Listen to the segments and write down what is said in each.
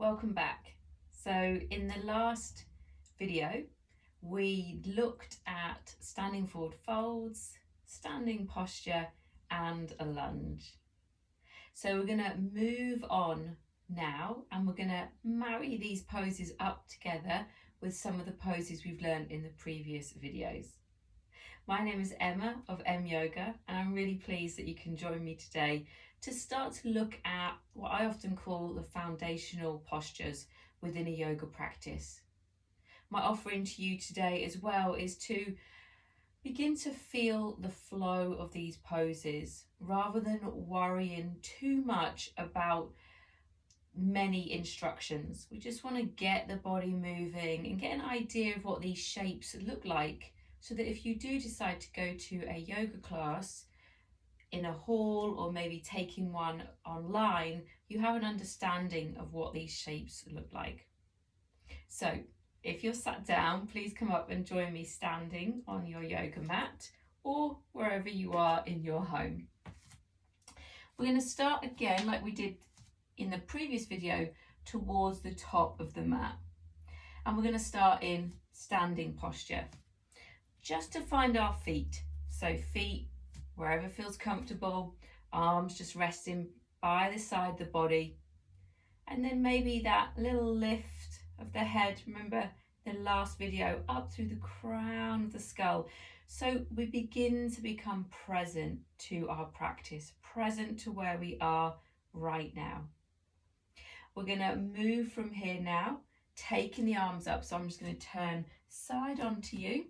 welcome back. So in the last video, we looked at standing forward folds, standing posture, and a lunge. So we're going to move on now and we're going to marry these poses up together with some of the poses we've learned in the previous videos. My name is Emma of M Yoga, and I'm really pleased that you can join me today to start to look at what I often call the foundational postures within a yoga practice. My offering to you today as well is to begin to feel the flow of these poses rather than worrying too much about many instructions. We just want to get the body moving and get an idea of what these shapes look like, so that if you do decide to go to a yoga class in a hall or maybe taking one online, you have an understanding of what these shapes look like. So if you're sat down, please come up and join me standing on your yoga mat or wherever you are in your home. We're going to start again like we did in the previous video towards the top of the mat, and we're going to start in standing posture just to find our feet. So feet wherever feels comfortable, arms just resting by the side of the body, and then maybe that little lift of the head. Remember the last video, up through the crown of the skull. So we begin to become present to our practice, present to where we are right now. We're going to move from here now, taking the arms up. So I'm just going to turn side on to you.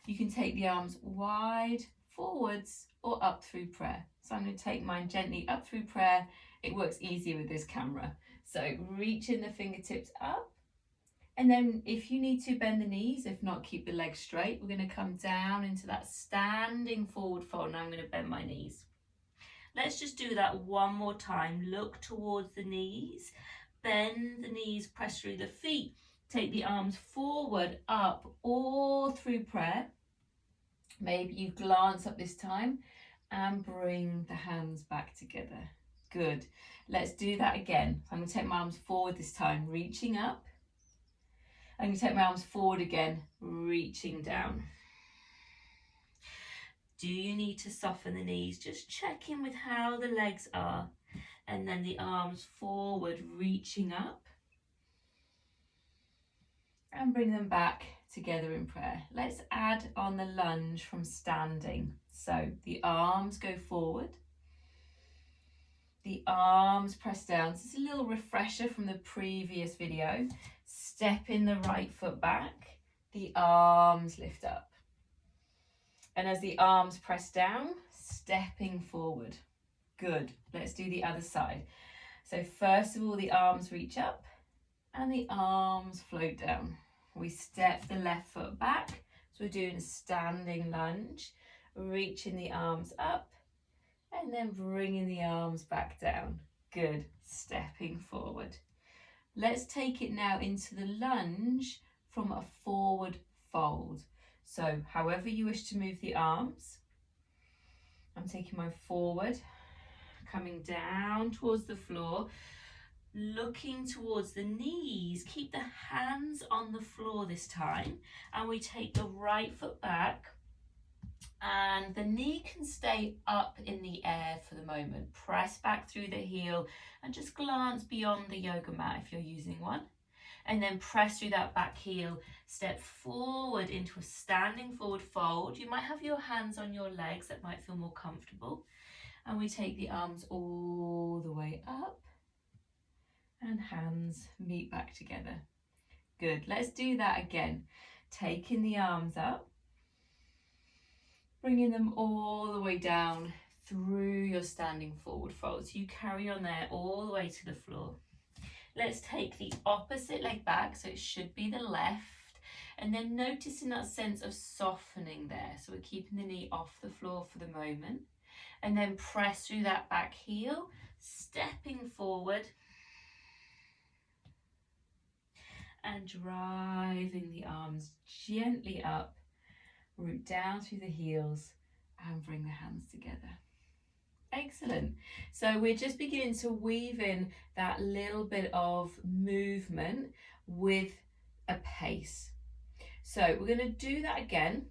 You can take the arms wide forwards or up through prayer. So I'm going to take mine gently up through prayer. It works easier with this camera. So reaching the fingertips up. And then if you need to, bend the knees. If not, keep the legs straight. We're going to come down into that standing forward fold. Now I'm going to bend my knees. Let's just do that one more time. Look towards the knees. Bend the knees, press through the feet. Take the arms forward, up, all through prayer. Maybe you glance up this time and bring the hands back together. Good. Let's do that again. I'm going to take my arms forward this time, reaching up. I'm going to take my arms forward again, reaching down. Do you need to soften the knees? Just check in with how the legs are. And then the arms forward, reaching up. And bring them back together in prayer. Let's add on the lunge from standing. So the arms go forward. The arms press down. So it's a little refresher from the previous video. Stepping the right foot back. The arms lift up. And as the arms press down, stepping forward. Good. Let's do the other side. So first of all, the arms reach up and the arms float down. We step the left foot back. So we're doing a standing lunge, reaching the arms up and then bringing the arms back down. Good. Stepping forward. Let's take it now into the lunge from a forward fold. So however you wish to move the arms, I'm taking mine forward, coming down towards the floor, looking towards the knees. Keep the hands on the floor this time, and we take the right foot back, and the knee can stay up in the air for the moment. Press back through the heel and just glance beyond the yoga mat if you're using one. And then press through that back heel, step forward into a standing forward fold. You might have your hands on your legs, that might feel more comfortable. And we take the arms all the way up and hands meet back together. Good, let's do that again. Taking the arms up, bringing them all the way down through your standing forward fold. So you carry on there all the way to the floor. Let's take the opposite leg back, so it should be the left, and then noticing that sense of softening there. So we're keeping the knee off the floor for the moment, and then press through that back heel, stepping forward and driving the arms gently up, root down through the heels and bring the hands together. Excellent. So we're just beginning to weave in that little bit of movement with a pace. So we're going to do that again.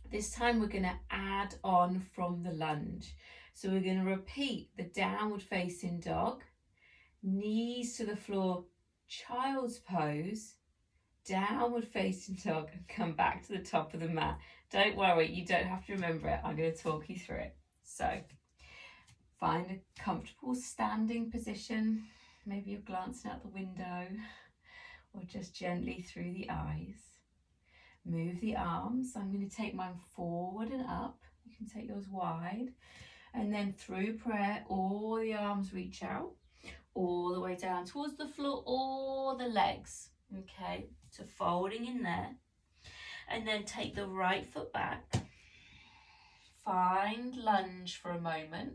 This time we're going to add on from the lunge. So we're going to repeat the downward facing dog, knees to the floor, child's pose, downward facing dog, and come back to the top of the mat. Don't worry, you don't have to remember it. I'm going to talk you through it. So find a comfortable standing position. Maybe you're glancing out the window or just gently through the eyes. Move the arms. I'm going to take mine forward and up. You can take yours wide. And then through prayer, all the arms reach out, all the way down towards the floor, or the legs. Okay, so folding in there. And then take the right foot back. Find lunge for a moment.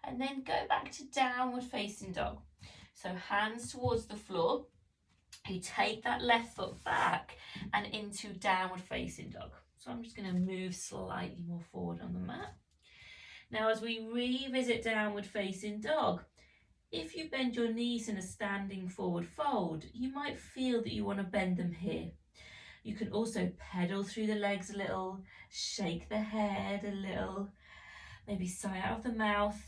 And then go back to downward facing dog. So hands towards the floor. You take that left foot back and into downward facing dog. So I'm just going to move slightly more forward on the mat. Now as we revisit downward facing dog, if you bend your knees in a standing forward fold, you might feel that you want to bend them here. You can also pedal through the legs a little, shake the head a little, maybe sigh out of the mouth,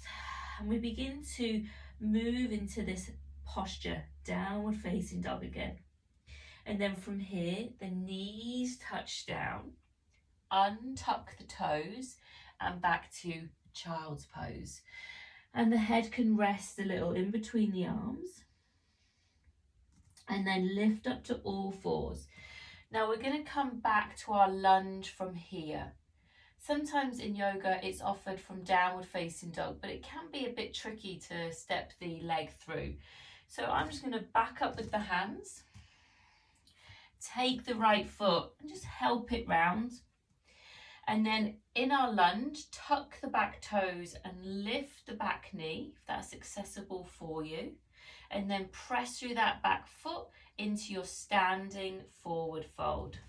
and we begin to move into this posture, downward facing dog again. And then from here, the knees touch down, untuck the toes, and back to child's pose. And the head can rest a little in between the arms. And then lift up to all fours. Now we're going to come back to our lunge from here. Sometimes in yoga it's offered from downward facing dog, but it can be a bit tricky to step the leg through. So I'm just going to back up with the hands, take the right foot and just help it round. And then in our lunge, tuck the back toes and lift the back knee, if that's accessible for you. And then press through that back foot into your standing forward fold.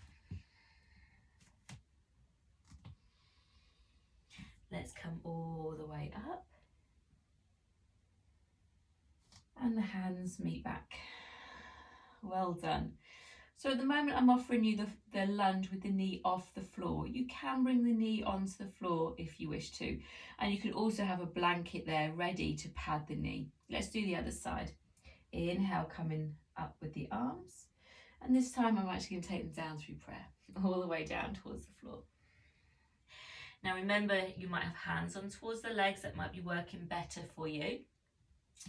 Let's come all the way up. And the hands meet back. Well done. So at the moment I'm offering you the lunge with the knee off the floor. You can bring the knee onto the floor if you wish to. And you can also have a blanket there ready to pad the knee. Let's do the other side. Inhale, coming up with the arms. And this time I'm actually going to take them down through prayer, all the way down towards the floor. Now remember, you might have hands on towards the legs. That might be working better for you.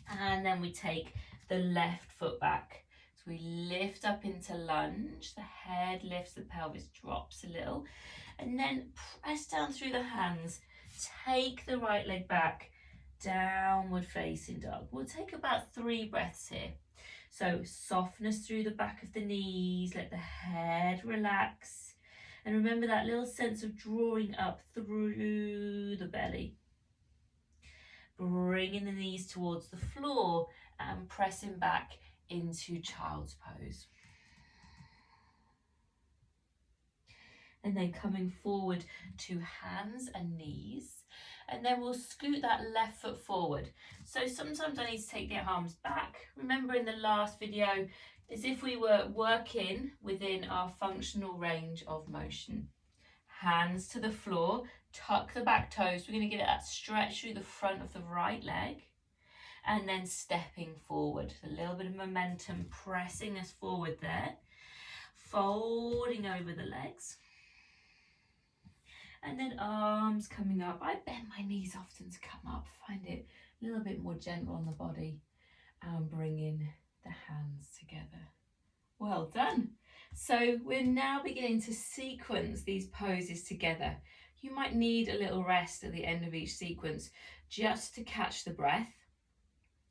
And then we take the left foot back. So we lift up into lunge. The head lifts, the pelvis drops a little. And then press down through the hands. Take the right leg back. Downward facing dog. We'll take about 3 breaths here. So softness through the back of the knees. Let the head relax. And remember that little sense of drawing up through the belly. Bringing the knees towards the floor and pressing back into child's pose. And then coming forward to hands and knees. And then we'll scoot that left foot forward. So sometimes I need to take the arms back. Remember in the last video, as if we were working within our functional range of motion. Hands to the floor, tuck the back toes. We're going to get that stretch through the front of the right leg. And then stepping forward. A little bit of momentum pressing us forward there. Folding over the legs. And then arms coming up. I bend my knees often to come up. Find it a little bit more gentle on the body. And bringing the hands together. Well done. So we're now beginning to sequence these poses together. You might need a little rest at the end of each sequence just to catch the breath.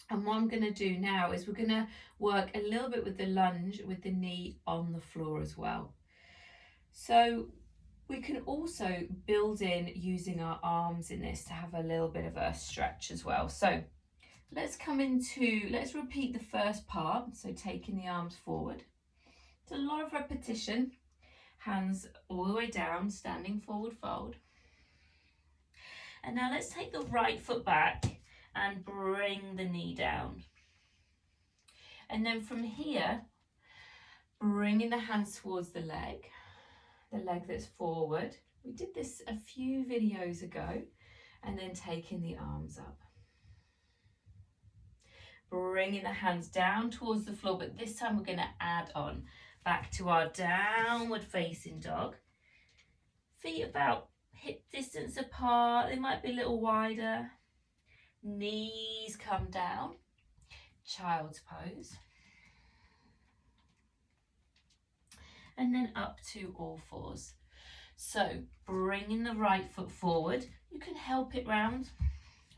And what I'm going to do now is we're going to work a little bit with the lunge with the knee on the floor as well. So we can also build in using our arms in this to have a little bit of a stretch as well. So let's repeat the first part. So taking the arms forward. It's a lot of repetition. Hands all the way down, standing forward fold. And now let's take the right foot back and bring the knee down. And then from here, bringing the hands towards the leg that's forward. We did this a few videos ago. And then taking the arms up. Bringing the hands down towards the floor, but this time we're going to add on back to our downward facing dog. Feet about hip distance apart, they might be a little wider. Knees come down, child's pose. And then up to all fours. So bringing the right foot forward, you can help it round.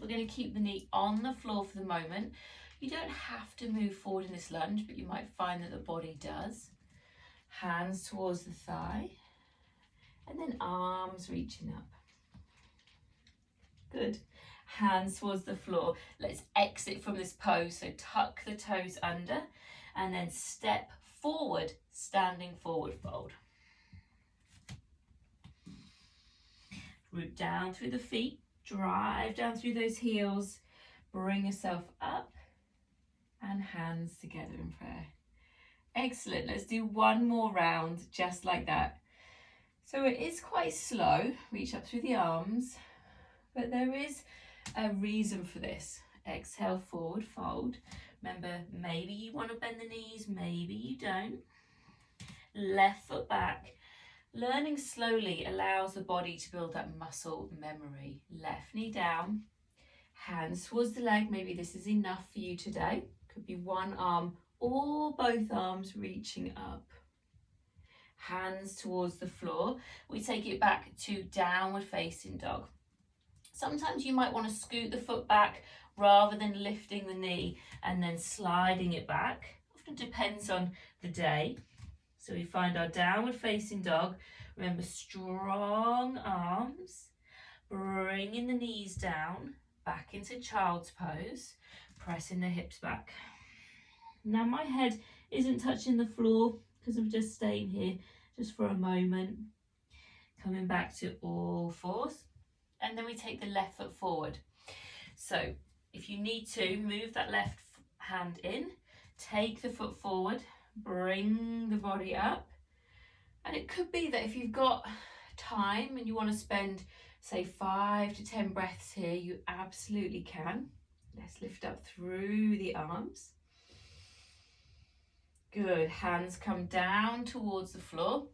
We're going to keep the knee on the floor for the moment. You don't have to move forward in this lunge, but you might find that the body does. Hands towards the thigh, and then arms reaching up. Good. Hands towards the floor. Let's exit from this pose. So tuck the toes under, and then step forward, standing forward fold. Root down through the feet, drive down through those heels, bring yourself up, and hands together in prayer. Excellent. Let's do one more round just like that. So it is quite slow. Reach up through the arms, but there is a reason for this. Exhale, forward fold. Remember, maybe you want to bend the knees, maybe you don't. Left foot back. Learning slowly allows the body to build that muscle memory. Left knee down, hands towards the leg. Maybe this is enough for you today. Could be one arm or both arms reaching up. Hands towards the floor. We take it back to downward facing dog. Sometimes you might want to scoot the foot back rather than lifting the knee and then sliding it back. Often depends on the day. So we find our downward facing dog. Remember, strong arms, bringing the knees down, back into child's pose, pressing the hips back. Now my head isn't touching the floor because I'm just staying here just for a moment. Coming back to all fours, and then we take the left foot forward. So if you need to, move that left hand in, take the foot forward, bring the body up. And it could be that if you've got time and you want to spend, say, 5 to 10 breaths here, you absolutely can. Let's lift up through the arms. Good. Hands come down towards the floor,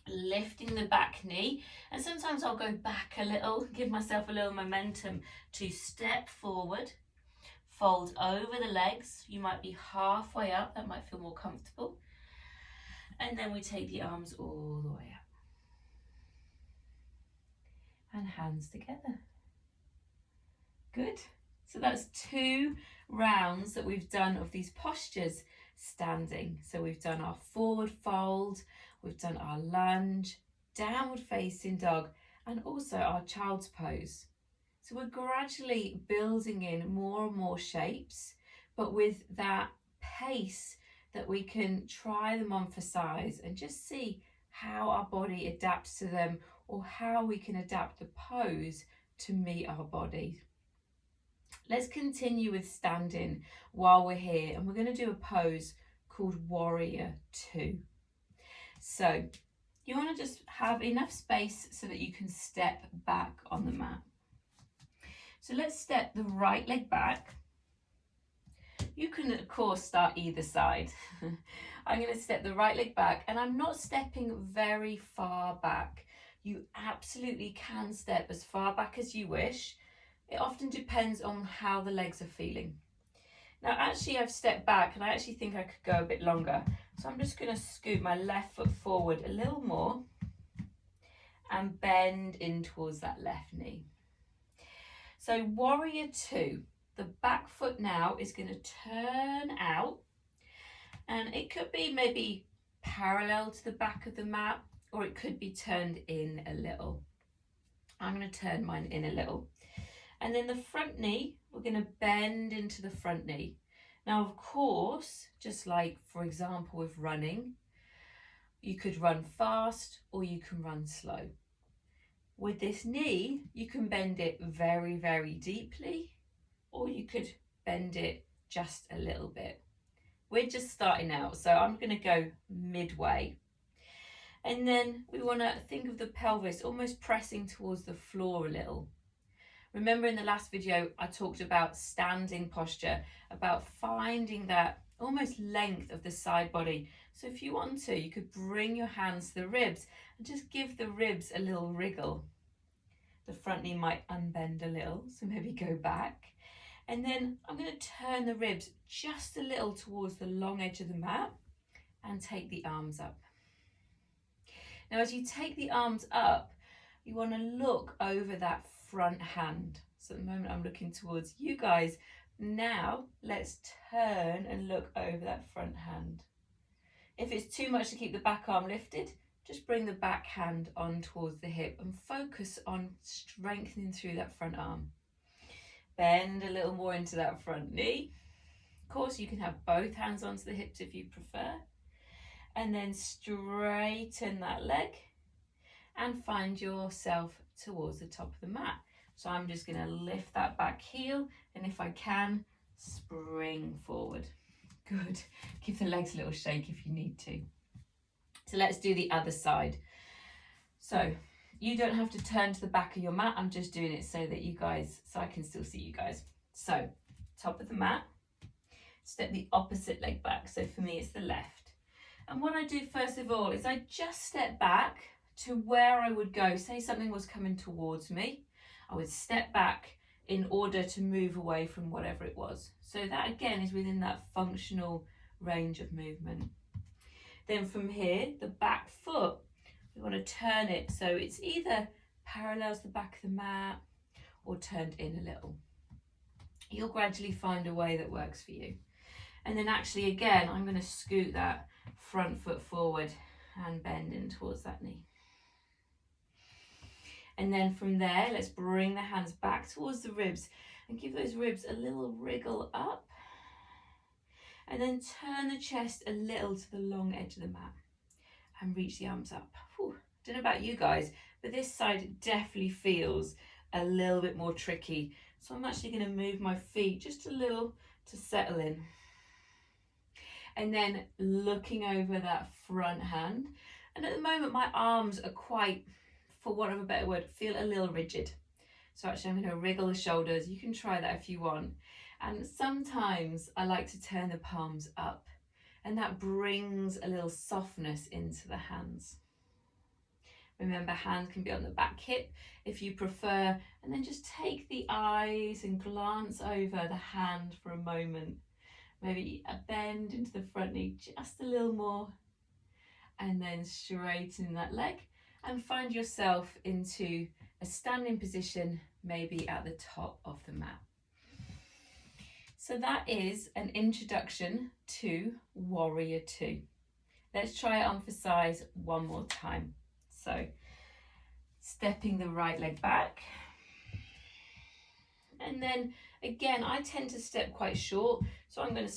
lifting the back knee. And sometimes I'll go back a little, give myself a little momentum to step forward. Fold over the legs. You might be halfway up. That might feel more comfortable. And then we take the arms all the way up. And hands together. Good. So that's 2 rounds that we've done of these postures standing. So we've done our forward fold, we've done our lunge, downward facing dog, and also our child's pose. So we're gradually building in more and more shapes, but with that pace that we can try them on for size and just see how our body adapts to them, or how we can adapt the pose to meet our body. Let's continue with standing while we're here, and we're going to do a pose called Warrior 2. So you want to just have enough space so that you can step back on the mat. So let's step the right leg back. You can, of course, start either side. I'm going to step the right leg back, and I'm not stepping very far back. You absolutely can step as far back as you wish. It often depends on how the legs are feeling. Now, actually, I've stepped back, and I actually think I could go a bit longer. So I'm just going to scoot my left foot forward a little more and bend in towards that left knee. So Warrior 2, the back foot now is going to turn out, and it could be maybe parallel to the back of the mat, or it could be turned in a little. I'm going to turn mine in a little. And then the front knee, we're going to bend into the front knee. Now, of course, just like, for example, with running, you could run fast or you can run slow. With this knee, you can bend it very, very deeply, or you could bend it just a little bit. We're just starting out, so I'm going to go midway. And then we want to think of the pelvis almost pressing towards the floor a little. Remember in the last video, I talked about standing posture, about finding that almost length of the side body. So if you want to, you could bring your hands to the ribs and just give the ribs a little wriggle. The front knee might unbend a little, so maybe go back. And then I'm going to turn the ribs just a little towards the long edge of the mat and take the arms up. Now, as you take the arms up, you want to look over that front hand. So at the moment I'm looking towards you guys. Now let's turn and look over that front hand. If it's too much to keep the back arm lifted, just bring the back hand on towards the hip and focus on strengthening through that front arm. Bend a little more into that front knee. Of course, you can have both hands onto the hips if you prefer. And then straighten that leg and find yourself towards the top of the mat. So I'm just going to lift that back heel, and if I can, spring forward. Good. Give the legs a little shake if you need to. So let's do the other side. So you don't have to turn to the back of your mat. I'm just doing it so I can still see you guys. So top of the mat, step the opposite leg back. So for me, it's the left. And what I do first of all is I just step back to where I would go. Say something was coming towards me, I would step back in order to move away from whatever it was. So that again is within that functional range of movement. Then from here, the back foot, we want to turn it so it's either parallels the back of the mat or turned in a little. You'll gradually find a way that works for you. And then actually again, I'm going to scoot that front foot forward and bend in towards that knee. And then from there, let's bring the hands back towards the ribs and give those ribs a little wriggle up. And then turn the chest a little to the long edge of the mat and reach the arms up. Whew. Don't know about you guys, but this side definitely feels a little bit more tricky. So I'm actually going to move my feet just a little to settle in. And then looking over that front hand. And at the moment, my arms are quite, for want of a better word, feel a little rigid. So actually I'm going to wriggle the shoulders. You can try that if you want. And sometimes I like to turn the palms up, and that brings a little softness into the hands. Remember, hand can be on the back hip if you prefer, and then just take the eyes and glance over the hand for a moment. Maybe a bend into the front knee just a little more, and then straighten that leg and find yourself into a standing position, maybe at the top of the mat. So that is an introduction to Warrior 2. Let's try it on for size one more time. So stepping the right leg back. And then again, I tend to step quite short. So I'm going to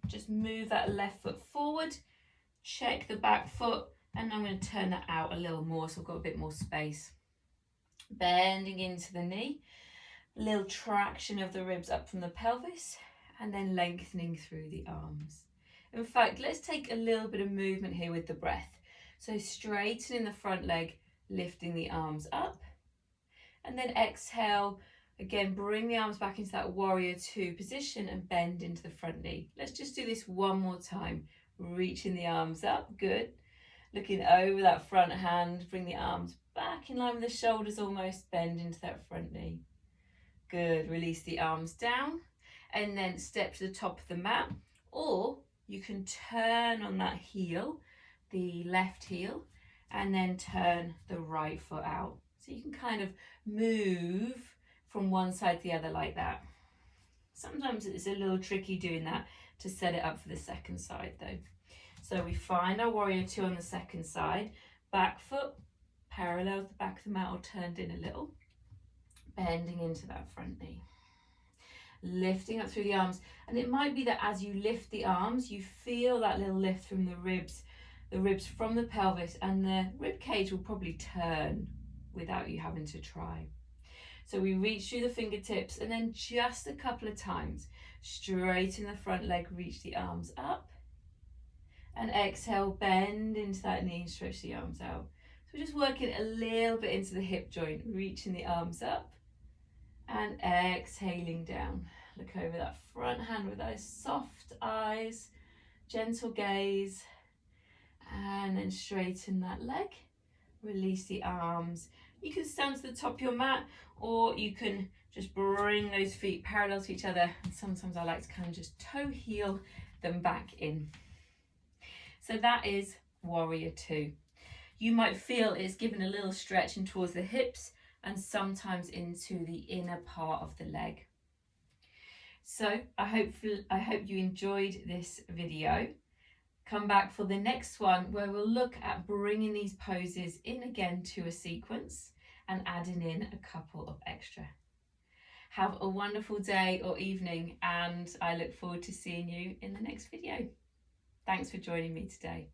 just move that left foot forward, check the back foot, and I'm going to turn that out a little more so I've got a bit more space. Bending into the knee, a little traction of the ribs up from the pelvis, and then lengthening through the arms. In fact, let's take a little bit of movement here with the breath. So straightening the front leg, lifting the arms up, and then exhale. Again, bring the arms back into that Warrior 2 position and bend into the front knee. Let's just do this one more time. Reaching the arms up, good. Looking over that front hand, bring the arms back in line with the shoulders almost, bend into that front knee. Good, release the arms down and then step to the top of the mat, or you can turn on that heel, the left heel, and then turn the right foot out. So you can kind of move from one side to the other like that. Sometimes it's a little tricky doing that to set it up for the second side though. So we find our Warrior 2 on the second side, back foot parallels the back of the mat or turned in a little, bending into that front knee. Lifting up through the arms, and it might be that as you lift the arms, you feel that little lift from the ribs from the pelvis, and the rib cage will probably turn without you having to try. So we reach through the fingertips, and then just a couple of times, straighten the front leg, reach the arms up, and exhale, bend into that knee and stretch the arms out. So we're just working a little bit into the hip joint, reaching the arms up and exhaling down. Look over that front hand with those soft eyes, gentle gaze, and then straighten that leg, release the arms. You can stand to the top of your mat, or you can just bring those feet parallel to each other, and sometimes I like to kind of just toe heel them back in. So that is warrior two. You might feel it's given a little stretch in towards the hips and sometimes into the inner part of the leg. So I hope you enjoyed this video. Come back for the next one, where we'll look at bringing these poses in again to a sequence and adding in a couple of extra. Have a wonderful day or evening, and I look forward to seeing you in the next video. Thanks for joining me today.